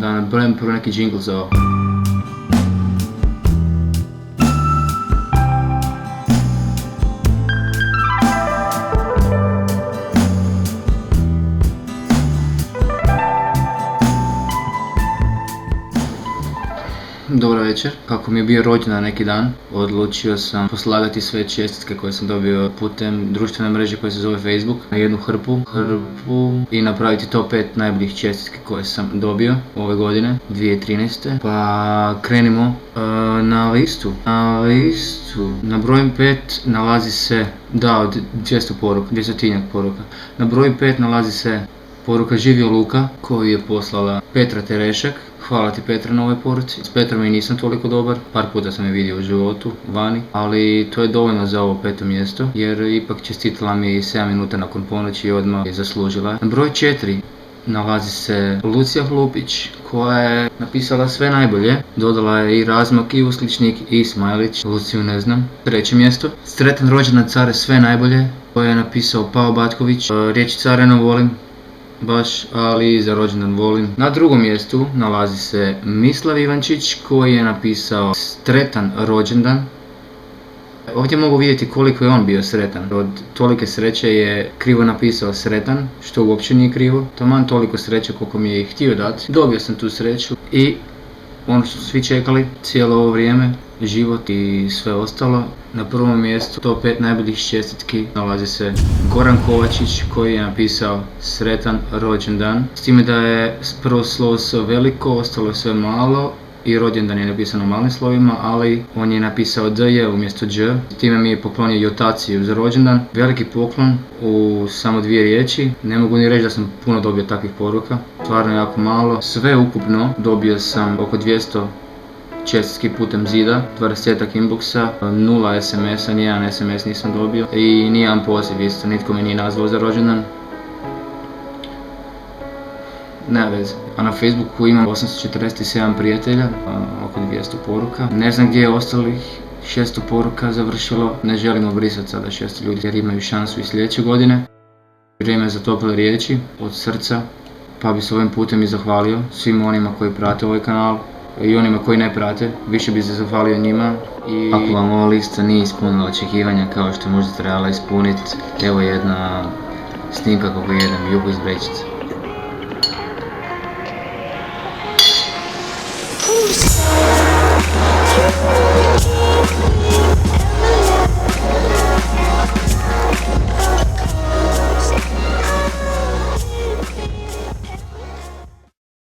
Da nabrojim prvo neki džingl za ovo. Dobar večer. Kako mi je bio rođendan neki dan, odlučio sam poslagati sve čestitke koje sam dobio putem društvene mreže koja se zove Facebook na jednu hrpu i napraviti top 5 najboljih čestitke koje sam dobio ove godine, 2013. Pa krenimo na listu. Na broju 5 nalazi se, od 200 poruka, 200-tinjak poruka. Na broju 5 nalazi se poruka Živio Luka koju je poslala Petra Terešek. Hvala ti Petra na ovoj poruci. S Petrom i nisam toliko dobar, par puta sam je vidio u životu, vani, ali to je dovoljno za ovo 5. mjesto, jer ipak čestitala mi 7 minuta nakon ponoći i odmah je zaslužila. Na broj 4 nalazi se Lucija Hlupić, koja je napisala sve najbolje, dodala je i razmak, i usličnik, i smajlić. Luciju ne znam. 3. mjesto, sretan rođendan care, sve najbolje, koje je napisao Pao Batković. Riječi care ne volim baš, ali za rođendan volim. Na 2. mjestu nalazi se Mislav Ivančić koji je napisao sretan rođendan. Ovdje mogu vidjeti koliko je on bio sretan. Od tolike sreće je krivo napisao sretan, što uopće nije krivo. Taman toliko sreće koliko mi je htio dati. Dobio sam tu sreću i ono što su svi čekali cijelo ovo vrijeme, život i sve ostalo. Na 1. mjestu top 5 najboljih čestitki nalazi se Goran Kovačić koji je napisao sretan rođendan. S time da je prvo slovo S veliko, ostalo je sve malo i rođendan je napisano malim slovima, ali on je napisao DJ umjesto Đ. Time mi je poklonio Jotaciju za rođendan. Veliki poklon u samo 2 riječi. Ne mogu ni reći da sam puno dobio takvih poruka, stvarno jako malo. Sve ukupno dobio sam oko 200 čestitki putem zida, 20-ak inboxa, 0 SMS-a, nijedan SMS nisam dobio i nijedan poziv isto, nitko me nije nazvao za rođendan. Nema veze. A na Facebooku imam 847 prijatelja, oko 200 poruka. Ne znam gdje je ostalih 600 poruka završilo, ne želimo brisati sada 600 ljudi jer imaju šansu i sljedeće godine. Vrijeme za tople riječi od srca, pa bi se ovim putem i zahvalio svim onima koji prate ovaj kanal i onima koji ne prate, više bi se zahvalio njima. I ako vam ova lista nije ispunila očekivanja kao što možda trebala ispuniti, evo jedna snimka kako jedem jugu iz vrećice. Who's